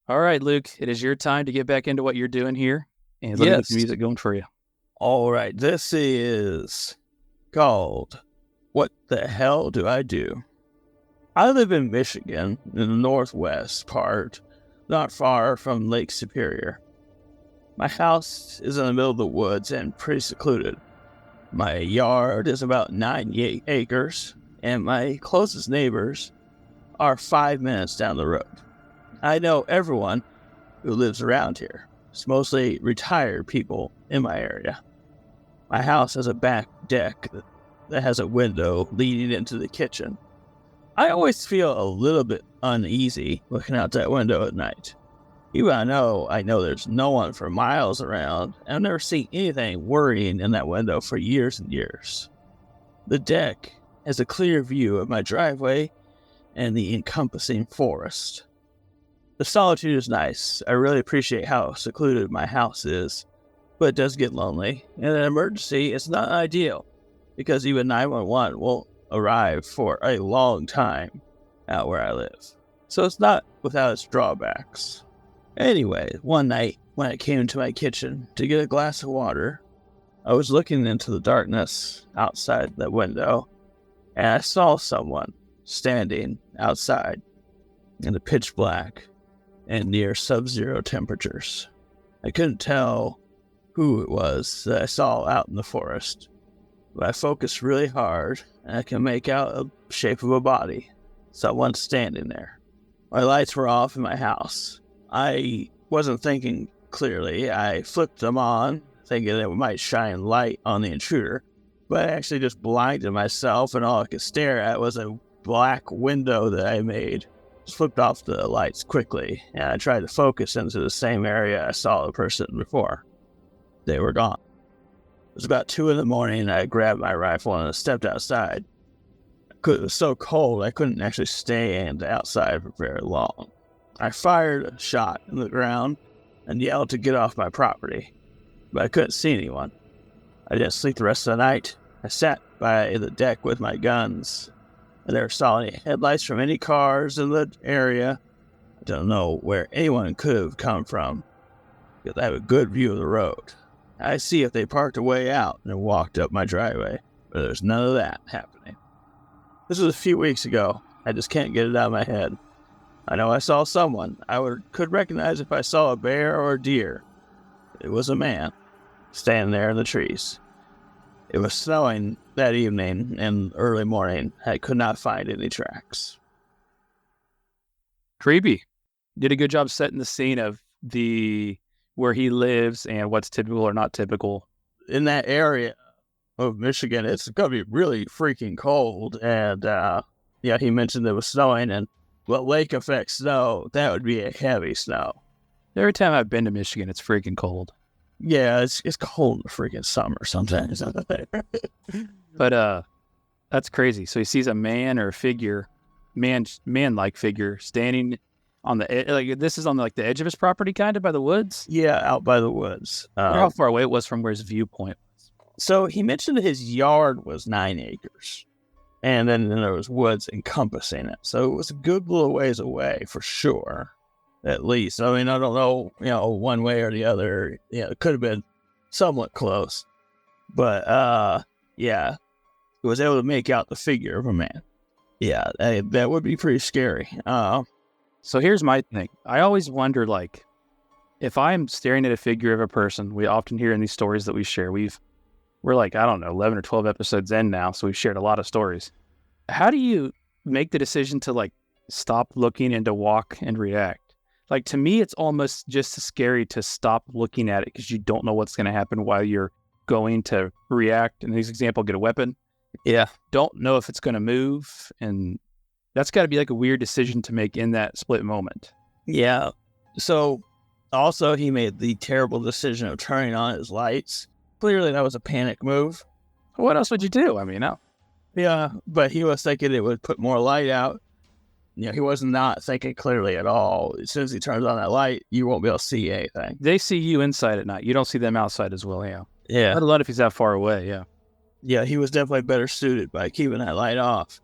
All right, Luke, it is your time to get back into what you're doing here. And let me get the Yes. music going for you. All right. This is called What the Hell Do I Do? I live in Michigan, in the northwest part, not far from Lake Superior. My house is in the middle of the woods and pretty secluded. My yard is about 98 acres, and my closest neighbors are 5 minutes down the road. I know everyone who lives around here. It's mostly retired people in my area. My house has a back deck that has a window leading into the kitchen. I always feel a little bit uneasy looking out that window at night. Even I know there's no one for miles around, and I've never seen anything worrying in that window for years and years. The deck has a clear view of my driveway and the encompassing forest. The solitude is nice. I really appreciate how secluded my house is, but it does get lonely. In an emergency, it's not ideal, because even 911 won't arrive for a long time out where I live. So it's not without its drawbacks. Anyway, one night when I came to my kitchen to get a glass of water, I was looking into the darkness outside the window, and I saw someone standing outside in the pitch black and near sub-zero temperatures. I couldn't tell who it was that I saw out in the forest, but I focused really hard and I can make out a shape of a body. Someone standing there. My lights were off in my house. I wasn't thinking clearly. I flipped them on, thinking it might shine light on the intruder, but I actually just blinded myself, and all I could stare at was a black window that I made. Just flipped off the lights quickly, and I tried to focus into the same area I saw the person before. They were gone. It was about 2 a.m, and I grabbed my rifle and I stepped outside. It was so cold I couldn't actually stand outside for very long. I fired a shot in the ground and yelled to get off my property, but I couldn't see anyone. I didn't sleep the rest of the night. I sat by the deck with my guns. I never saw any headlights from any cars in the area. I don't know where anyone could have come from, because I have a good view of the road. I see if they parked a way out and walked up my driveway, but there's none of that happening. This was a few weeks ago. I just can't get it out of my head. I know I saw someone. Could recognize if I saw a bear or a deer. It was a man standing there in the trees. It was snowing that evening and early morning. I could not find any tracks. Creepy. Did a good job setting the scene of where he lives and what's typical or not typical. In that area of Michigan, it's going to be really freaking cold. And he mentioned it was snowing, and what lake effect snow, that would be a heavy snow. Every time I've been to Michigan, it's freaking cold. Yeah, it's cold in the freaking summer sometimes. But that's crazy. So he sees a man or a figure, man-like figure standing on the edge. Like this is on the edge of his property, kind of by the woods. Yeah, out by the woods. I wonder how far away it was from where his viewpoint was. So he mentioned that his yard was 9 acres, and then there was woods encompassing it. So it was a good little ways away for sure. At least. I mean, I don't know, one way or the other. It could have been somewhat close. But, he was able to make out the figure of a man. Yeah, that would be pretty scary. So here's my thing. I always wonder, if I'm staring at a figure of a person, we often hear in these stories that we share, we're 11 or 12 episodes in now, so we've shared a lot of stories. How do you make the decision to, stop looking and to walk and react? To me, it's almost just as scary to stop looking at it because you don't know what's going to happen while you're going to react. In this example, get a weapon. Yeah. Don't know if it's going to move. And that's got to be a weird decision to make in that split moment. Yeah. So also he made the terrible decision of turning on his lights. Clearly that was a panic move. What else would you do? I mean, no. Yeah, but he was thinking it would put more light out. He was not thinking clearly at all. As soon as he turns on that light, you won't be able to see anything. They see you inside at night. You don't see them outside as well, yeah. Yeah. Let alone if he's that far away, yeah. Yeah, he was definitely better suited by keeping that light off.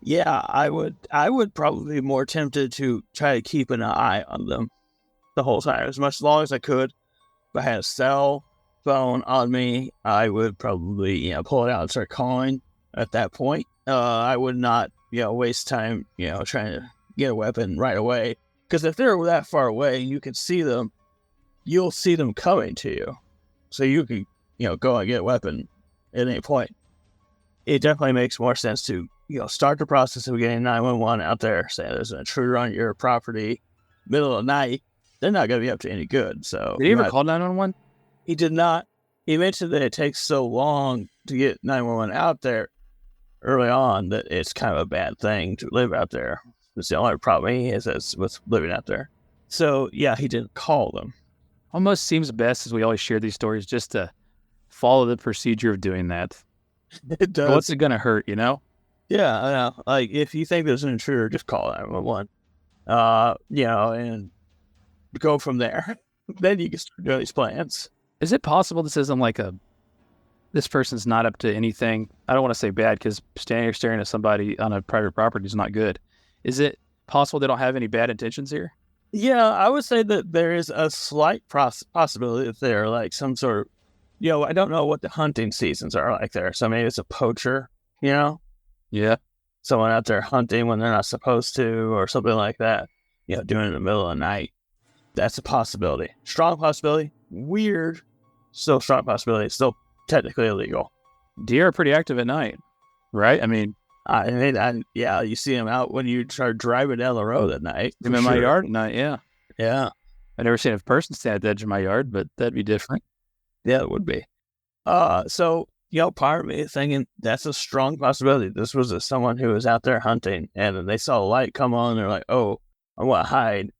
Yeah, I would probably be more tempted to try to keep an eye on them. the whole time, as long as I could. If I had a cell phone on me, I would probably, pull it out and start calling at that point. I would not, waste time, trying to get a weapon right away. Because if they're that far away and you can see them, you'll see them coming to you. So you can, go and get a weapon at any point. It definitely makes more sense to, start the process of getting 911 out there. Say there's an intruder on your property, middle of the night. They're not going to be up to any good. So did he ever call 911? He did not. He mentioned that it takes so long to get 911 out there early on that it's kind of a bad thing to live out there. That's the only problem he has with living out there. So, yeah, he didn't call them. Almost seems best, as we always share these stories, just to follow the procedure of doing that. It does. What's it going to hurt, you know? Yeah, I know. Like, if you think there's an intruder, just call 911. And go from there. Then you can start doing these plans. Is it possible this isn't like this person's not up to anything? I don't want to say bad, because standing here staring at somebody on a private property is not good. Is it possible they don't have any bad intentions here? Yeah, I would say that there is a slight possibility that they're like some sort of, I don't know what the hunting seasons are like there. So maybe it's a poacher, Yeah. someone out there hunting when they're not supposed to or something like that, doing it in the middle of the night. That's a possibility. Strong possibility. Weird. Still strong possibility. Still technically illegal. Deer are pretty active at night, right? I mean, you see them out when you start driving down the road at night. I'm in my yard at night, yeah. Yeah. I've never seen a person stand at the edge of my yard, but that'd be different. Yeah, it would be. So, part of me is thinking that's a strong possibility. This was someone who was out there hunting, and then they saw a light come on, and they're like, oh, I want to hide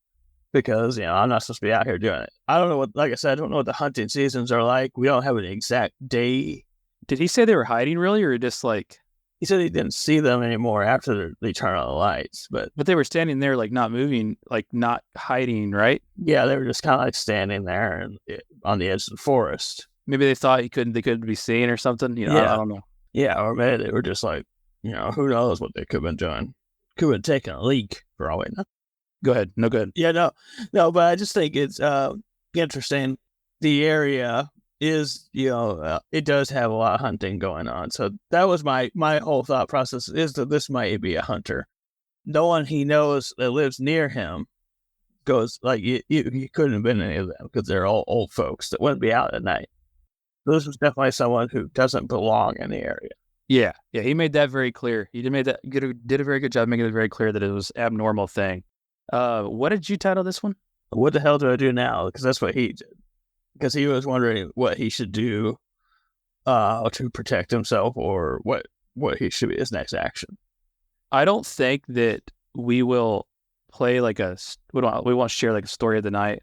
because, I'm not supposed to be out here doing it. I don't know like I said, I don't know what the hunting seasons are like. We don't have an exact day. Did he say they were hiding really, or just like... He said he didn't see them anymore after they turned on the lights, but they were standing there, like not moving, like not hiding, right? Yeah, they were just kind of like standing there and on the edge of the forest. Maybe they thought they couldn't be seen or something. I don't know. Yeah, or maybe they were just like, who knows what they could have been doing. Could have been taking a leak for all we know. Go ahead. No good. Yeah, no, but I just think it's interesting. The area is, it does have a lot of hunting going on. So that was my whole thought process, is that this might be a hunter. No one he knows that lives near him goes, like, you couldn't have been any of them because they're all old folks that wouldn't be out at night. This was definitely someone who doesn't belong in the area. Yeah, he made that very clear. He did a very good job making it very clear that it was an abnormal thing. What did you title this one? What the hell do I do now? Because that's what he did. Because he was wondering what he should do to protect himself, or what he should be his next action. I don't think that we will play we won't share like a story of the night,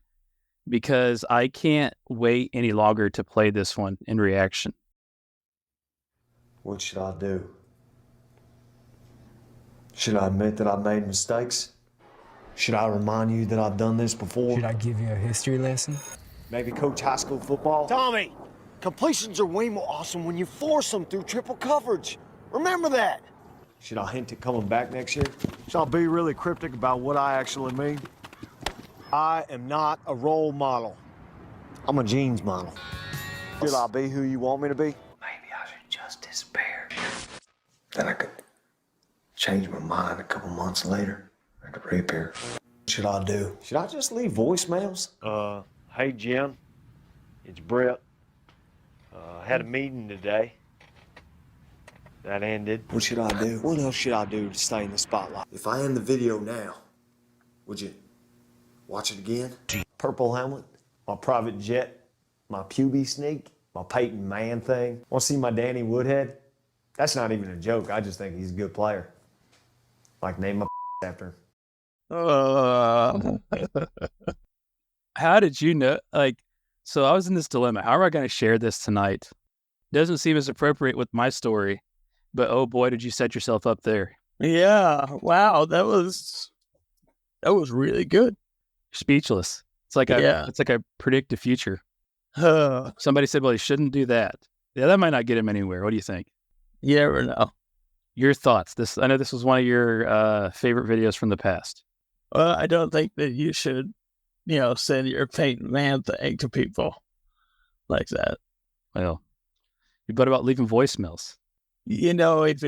because I can't wait any longer to play this one in reaction. What should I do? Should I admit that I've made mistakes? Should I remind you that I've done this before? Should I give you a history lesson? Maybe coach high school football? Tommy, completions are way more awesome when you force them through triple coverage. Remember that. Should I hint at coming back next year? Should I be really cryptic about what I actually mean? I am not a role model. I'm a jeans model. Should I be who you want me to be? Maybe I should just despair. Then I could change my mind a couple months later. I could reappear. What should I do? Should I just leave voicemails? Hey Jim, it's Brett. Had a meeting today. That ended. What should I do? What else should I do to stay in the spotlight? If I end the video now, would you watch it again? Purple helmet, my private jet, my Puby sneak, my Peyton Man thing. Want to see my Danny Woodhead? That's not even a joke. I just think he's a good player. Like, name my after him. How did you know? So I was in this dilemma. How am I going to share this tonight? Doesn't seem as appropriate with my story, but oh boy, did you set yourself up there. Yeah. Wow. That was really good. Speechless. It's like I predict the future. Somebody said, well, he shouldn't do that. Yeah, that might not get him anywhere. What do you think? You never know. Your thoughts. I know this was one of your favorite videos from the past. I don't think that you should send your paint man thing to people like that. Well, what about leaving voicemails? If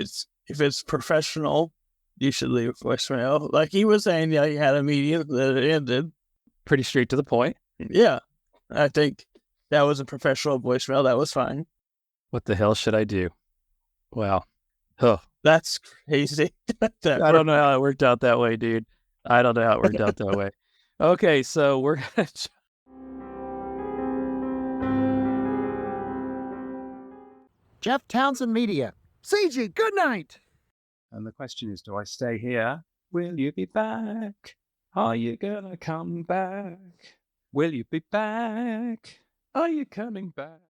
it's professional, you should leave a voicemail. Like he was saying, he had a meeting that ended. Pretty straight to the point. Yeah, I think that was a professional voicemail. That was fine. What the hell should I do? Wow. Huh. That's crazy. I don't know how it worked out that way, dude. I don't know how it worked out that way. Okay, so we're going to... Jeff Townsend Media. CG, good night. And the question is, do I stay here? Will you be back? Are you gonna come back? Will you be back? Are you coming back?